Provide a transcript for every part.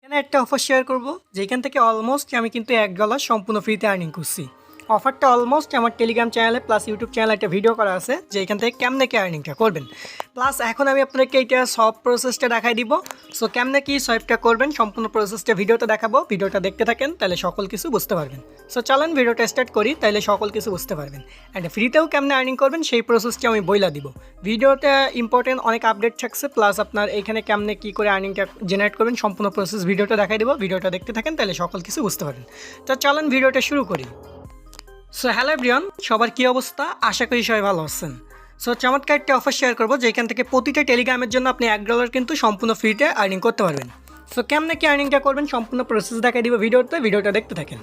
এখানে একটা offer share করব যেখান থেকে অলমোস্ট আমি কিন্তু $1 সম্পূর্ণ ফ্রিতে আর্নিং করছি। অফারটা অলমোস্ট আমার টেলিগ্রাম চ্যানেলে প্লাস ইউটিউব চ্যানেলে একটা ভিডিও করা আছে যে এখান থেকে কেমনে কি আর্নিংটা করবেন। প্লাস এখন আমি আপনাকে এইটা সব প্রসেসটা দেখাই দিব। সো কেমনে কি সোয়াইপটা করবেন সম্পূর্ণ প্রসেসটা ভিডিওতে দেখাবো। ভিডিওটা দেখতে থাকেন তাহলে সকল কিছু বুঝতে পারবেন। সো চলেন ভিডিওটা স্টার্ট করি তাহলে সকল কিছু বুঝতে পারবেন। অ্যান্ড ফ্রিতেও কেমনে আর্নিং করবেন সেই প্রসেসটা আমি বইলা দিব। ভিডিওটা ইম্পর্টেন্ট অনেক আপডেট থাকছে, প্লাস আপনার এইখানে কেমনে কী করে আর্নিংটা জেনারেট করবেন সম্পূর্ণ প্রসেস ভিডিওটা দেখাই দেবো। ভিডিওটা দেখতে থাকেন তাহলে সকল কিছু বুঝতে পারবেন। তো চলেন ভিডিওটা শুরু করি। সো হ্যালো এভরিওয়ান, সবার কী অবস্থা? আশা করি সবাই ভালো আছেন। সো চমৎকার একটা অফার শেয়ার করবো যেখান থেকে প্রতিটা টেলিগ্রামের জন্য আপনি $1 কিন্তু সম্পূর্ণ ফ্রিতে আর্নিং করতে পারবেন। সো কেমনে কি আর্নিংটা করবেন সম্পূর্ণ প্রসেস দেখাই দিব ভিডিওটা দেখতে থাকেন।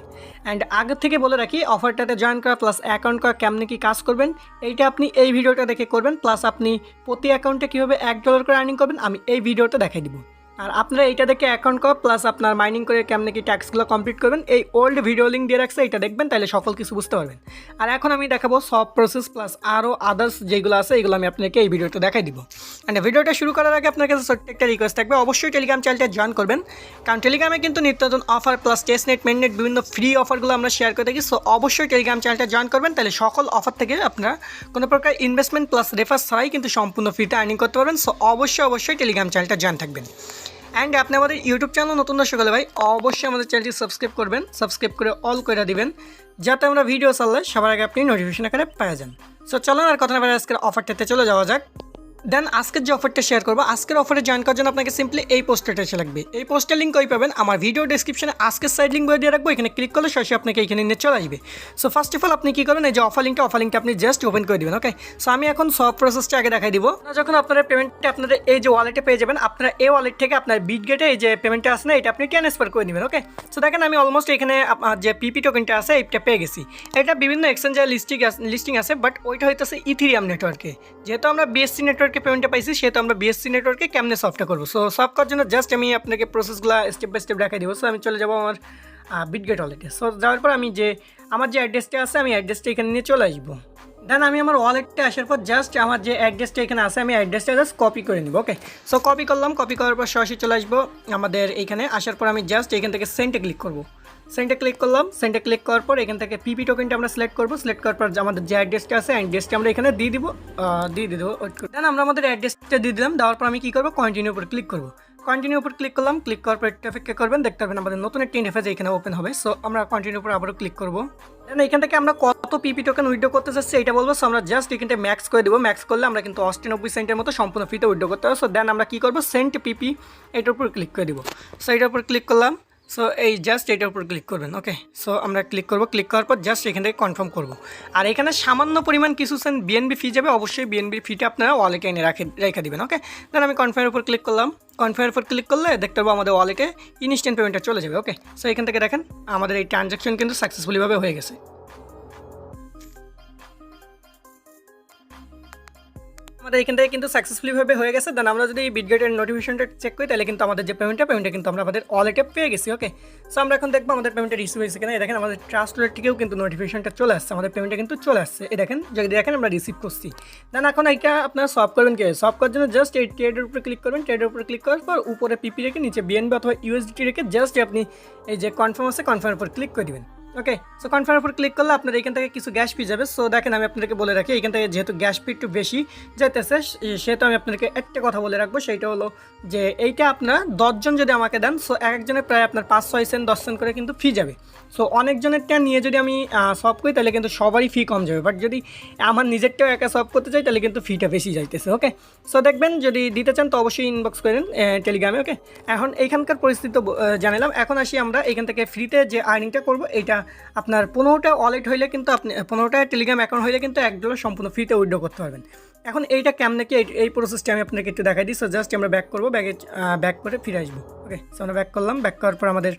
অ্যান্ড আগের থেকে বলে রাখি, অফারটাতে জয়েন করা প্লাস অ্যাকাউন্ট করা কেমনে কি কাজ করবেন এইটা আপনি এই ভিডিওটা দেখে করবেন। প্লাস আপনি প্রতি অ্যাকাউন্টে কীভাবে $1 করে আর্নিং করবেন আমি এই ভিডিওটা দেখাই দিব। আর আপনারা এইটা দেখে অ্যাকাউন্ট করা প্লাস আপনার মাইনিং করে কেমনে কি ট্যাক্সগুলো কমপ্লিট করবেন এই ওল্ড ভিডিও লিঙ্ক দিয়ে রাখছে, এটা দেখবেন তাহলে সকল কিছু বুঝতে পারবেন। আর এখন আমি দেখাবো সব প্রসেস প্লাস আরও আদার্স যেগুলো আছে এগুলো আমি আপনাকে এই ভিডিওটা দেখাই দিব। অ্যান্ড ভিডিওটা শুরু করার আগে আপনার কাছে ছোট্ট একটা রিকোয়েস্ট থাকবে, অবশ্যই টেলিগ্রাম চ্যানেলটা জয়েন করবেন, কারণ টেলিগ্রামে কিন্তু নিত্য নতুন অফার প্লাস টেস্টনেট মেননেট বিভিন্ন ফ্রি অফারগুলো আমরা শেয়ার করে থাকি। সো অবশ্যই টেলিগ্রাম চ্যানেলটা জয়েন করবেন, তাহলে সকল অফার থেকে আপনারা কোনো প্রকার ইনভেস্টমেন্ট প্লাস রেফার ছাড়াই কিন্তু সম্পূর্ণ ফ্রিতে আর্নিং করতে পারবেন। সো অবশ্যই টেলিগ্রাম চ্যানেলটা জয়েন থাকবেন। অ্যান্ড আপনি আমাদের ইউটিউব চ্যানেল নতুন দর্শক হলে ভাই অবশ্যই আমাদের চ্যানেলটি সাবস্ক্রাইব করবেন, সাবস্ক্রাইব করে অল করে দিবেন যাতে আমরা ভিডিও চাললে সবার আগে আপনি নোটিফিকেশন আকারে পেয়ে যান। সো চলুন আর কথা না বলে আজকের অফারটাতে চলে যাওয়া যাক। দেন আজকের যে অফারটা শেয়ার করবো, আজকের অফারে জয়েন করার জন্য আপনাকে সিম্পলি এই পোস্টারটা এসে লাগবে। এই পোস্টার লিঙ্ক কই পাবেন? আমার ভিডিও ডিসক্রিপশনে আজকের সাইড লিঙ্ক বলে দিয়ে রাখবো, এখানে ক্লিক করলে সরাসরি আপনাকে এখানে নিয়ে চলে আসবে। সো ফার্স্ট অফ অল আপনি কী করবেন, এই যে অফার লিঙ্কটা আপনি জাস্ট ওপেন করে দেবেন। ওকে, সো আমি এখন সব প্রসেসটা আগে দেখাই দিব। যখন আপনারা পেমেন্টটা আপনাদের এই যে ওয়ালেটে পেয়ে যাবেন, আপনারা এই ওয়ালেট থেকে আপনার বিটগেটে এই যে পেমেন্টটা আছে না এটা আপনি ট্রান্সফার করে নেবেন। ওকে, সো দেখেন আমি অলমোস্ট এখানে যে পিপি টোকেনটা আছে এইটা পেয়ে গেছি। এটা বিভিন্ন এক্সচেঞ্জের লিস্টিং আছে, বাট ওইটা হইতেছে ইথিরিয়াম নেটওয়ার্কে। যেহেতু আমরা বিএসসি নেটওয়ার্কে পেমেন্টটা পাইছি সেহেতু আমরা বিএসসি নেটওয়ার্কে কেমনে সফটটা করবো। সো সফট করার জন্য জাস্ট আমি আপনাকে প্রসেসগুলো স্টেপ বাই স্টেপ দেখাই দিব। সো আমি চলে যাবো আমার বিটগেট ওয়ালেটে। সো যাওয়ার পর আমি আমার যে অ্যাড্রেসটা আছে আমি অ্যাড্রেসটা এখানে নিয়ে চলে আসবো। দেন আমি আমার ওয়ালেটটা আসার পর জাস্ট আমার যে অ্যাড্রেসটা এখানে আছে আমি অ্যাড্রেসটা জাস্ট কপি করে নিব। ওকে, সো কপি করলাম, কপি করার পর সরাসরি চলে আসবো আমাদের এইখানে। আসার পর আমি জাস্ট এখান থেকে সেন্টে ক্লিক করবো। সেন্টে ক্লিক করলাম, সেন্টে ক্লিক করার পর এখান থেকে পিপি টোকেনটা আমরা সিলেক্ট করবো। সিলেক্ট করার পর আমাদের যে অ্যাড্রেসটা আছে অ্যাড্রেসটা আমরা এখানে দিয়ে দেবো। দেন আমরা আমাদের অ্যাড্রেসটা দিয়ে দিলাম। দেওয়ার পর আমি কী করবো, কন্টিনিউ উপর ক্লিক করবো। কন্টিনিউ উপর ক্লিক করলাম, ক্লিক করার পর একটা অপেক্ষা করবেন, দেখতে পাবেন আমাদের নতুন একটা ইন্টারফেস এখানে ওপেন হবে। সো আমরা কন্টিনিউ উপর আবারও ক্লিক করবো। দেন এখান থেকে আমরা কত পিপি টোকেন উইথড্র করতে চাচ্ছি এটা বলবো। সো আমরা জাস্ট এখানটা ম্যাক্স করে দেবো। ম্যাক্স করলে আমরা কিন্তু 98 সেন্টের মতো সম্পূর্ণ ফ্রিতে উইথড্র করতে হবে। সো দেন আমরা কী করবো, সেন্ট পিপি এটার উপর ক্লিক করে দেবো। সো এটার উপর ক্লিক করলাম। সো এই জাস্ট এটার উপর ক্লিক করবেন। ওকে, সো আমরা ক্লিক করবো। ক্লিক করার পর জাস্ট এখান থেকে কনফার্ম করবো। আর এখানে সামান্য পরিমাণ কিছু বিএনবি ফি যাবে, অবশ্যই বিএনবি ফিটা আপনারা ওয়ালেটে এনে রেখে দেবেন। ওকে, দেন আমি কনফার্মের উপর ক্লিক করলাম। কনফার্মের উপর ক্লিক করলে দেখতে পাবো আমাদের ওয়ালেটে ইনস্ট্যান্ট পেমেন্টটা চলে যাবে। ওকে, সো এখান থেকে দেখেন আমাদের এই ট্রানজ্যাকশন কিন্তু সাকসেসফুলিভাবে হয়ে গেছে। আমাদের এখান থেকে কিন্তু সাকসেসফুলিভাবে হয়ে গেছে। দেন আমরা যদি এই বিটগেটের নোটিফিকেশনটা চেক করি তাহলে কিন্তু আমাদের যে পেমেন্টটা কিন্তু আমরা আমাদের ওয়ালেটে পেয়ে গেছি। ওকে, সো আমরা এখন দেখবো আমাদের পেমেন্টটা রিসিভ হয়েছে কিনা। দেখেন আমাদের ট্রাস্ট ওয়ালেট থেকেও কিন্তু নোটিফিকেশনটা চলে আসছে, আমাদের পেমেন্টটা কিন্তু চলে আসছে। এই দেখেন, যদি দেখেন আমরা রিসিভ করছি। দেন এখন এইটা আপনারা সলভ করবেন কি? সলভ করার জন্য জাস্ট এই ট্রেডের উপরে ক্লিক করবেন। ট্রেডের উপরে ক্লিক করার পর উপরে পিপি রেখে নিচে বিএনবি অথবা ইউএসডিটি রেখে জাস্ট আপনি এই যে কনফার্ম আছে কনফার্মের উপর ক্লিক করে দেবেন। ওকে, সো কনফার্মের উপর ক্লিক করলে আপনার এখান থেকে কিছু গ্যাস ফি যাবে। সো দেখেন আমি আপনাদেরকে বলে রাখি, এখান থেকে যেহেতু গ্যাস ফি একটু বেশি যাইতেছে সেহেতু আমি আপনাদেরকে একটা কথা বলে রাখবো, সেইটা হলো যে এইটা আপনারা 10 জন যদি আমাকে দেন, সো একজনের প্রায় আপনার 5-6 সেন্ট 10 সেন্ট করে কিন্তু ফি যাবে। সো অনেকজনেরটা নিয়ে যদি আমি সলভ করি তাহলে কিন্তু সবারই ফি কম যাবে, বাট যদি আমার নিজেরটাও একা সলভ করতে চাই তাহলে কিন্তু ফিটা বেশি যাইতেছে। ওকে, সো দেখবেন যদি দিতে চান তো অবশ্যই ইনবক্স করেন টেলিগ্রামে। ওকে, এখন এইখানকার পরিস্থিতি জানালাম। এখন আসি আমরা এখান থেকে ফ্রিতে যে আর্নিংটা করবো, এইটা আপনার 15টা ওয়ালেট হইলে কিন্তু আপনি 15টা টেলিগ্রাম অ্যাকাউন্ট হইলে কিন্তু $1 সম্পূর্ণ ফ্রিতে উইথড্র করতে পারবেন। এখন এইটা কেমনে কি এই প্রসেসটা আমি আপনাকে একটু দেখাই দিই। সো জাস্ট আমরা ব্যাক করবো, ব্যাক করে ফিরে আসবো। ওকে, সো আমরা ব্যাক করলাম। ব্যাক করার পর আমাদের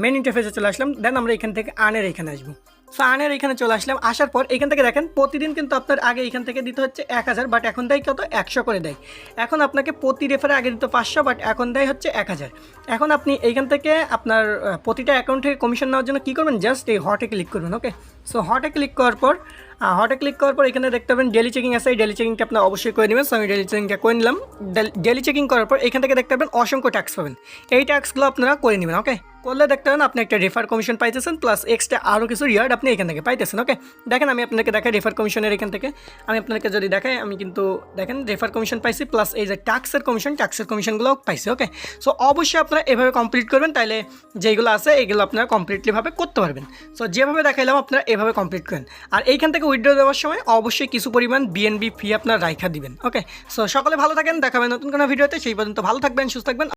মেন ইন্টারফেসে চলে আসলাম। দেন আমরা এখান থেকে আর্নের এখানে আসবো। ফানের এখানে চলে আসলাম, আসার পর এখান থেকে দেখেন প্রতিদিন কিন্তু আপনার আগে এখান থেকে দিতে হচ্ছে 1000, বাট এখন দেয় কত 100 করে দেয়। এখন আপনাকে প্রতি রেফারে আগে দিত 500, বাট এখন দেয় হচ্ছে 1000। এখন আপনি এইখান থেকে আপনার প্রতিটা অ্যাকাউন্টে কমিশন নেওয়ার জন্য কী করবেন, জাস্ট এই হটে ক্লিক করবেন। ওকে, সো হটে ক্লিক করার পর এখানে দেখতে পাবেন ডেলি চেকিং আছে, এই ডেলি চেকিংটা আপনার অবশ্যই করে নেবেন। সো আমি ডেলি চেকিংটা করে নিলাম। ডেলি চেকিং করার পর এখান থেকে দেখতে পাবেন অসংখ্য ট্যাক্স পাবেন, এই ট্যাক্সগুলো আপনারা করে নেবেন। ওকে, করলে দেখতে পাবেন আপনি একটা রেফার কমিশন পাইতেছেন, প্লাস এক্সট্রা আরও কিছু রিওয়ার্ড আপনি এখান থেকে পাইতেছেন। ওকে, দেখেন আমি আপনাকে দেখাই রেফার কমিশনের এখান থেকে আমি আপনাকে যদি দেখাই, আমি কিন্তু দেখেন রেফার কমিশন পাইছি, প্লাস এই যে ট্যাক্সের কমিশনগুলোও পাইছি। ওকে, সো অবশ্যই আপনারা এভাবে কমপ্লিট করবেন, তাইলে যেগুলো আছে এগুলো আপনারা কমপ্লিটলিভাবে করতে পারবেন। সো যেভাবে দেখাইলাম আপনারা এভাবে কমপ্লিট করেন। আর এইখান থেকে উইথড্র দেওয়ার সময় অবশ্যই কিছু পরিমাণ বিএনবি ফি আপনার রাইখা দিবেন। ওকে, সো সকলে ভালো থাকেন, দেখাবেন নতুন কোনো ভিডিওতে, সেই পর্যন্ত ভালো থাকবেন, সুস্থ থাকবেন।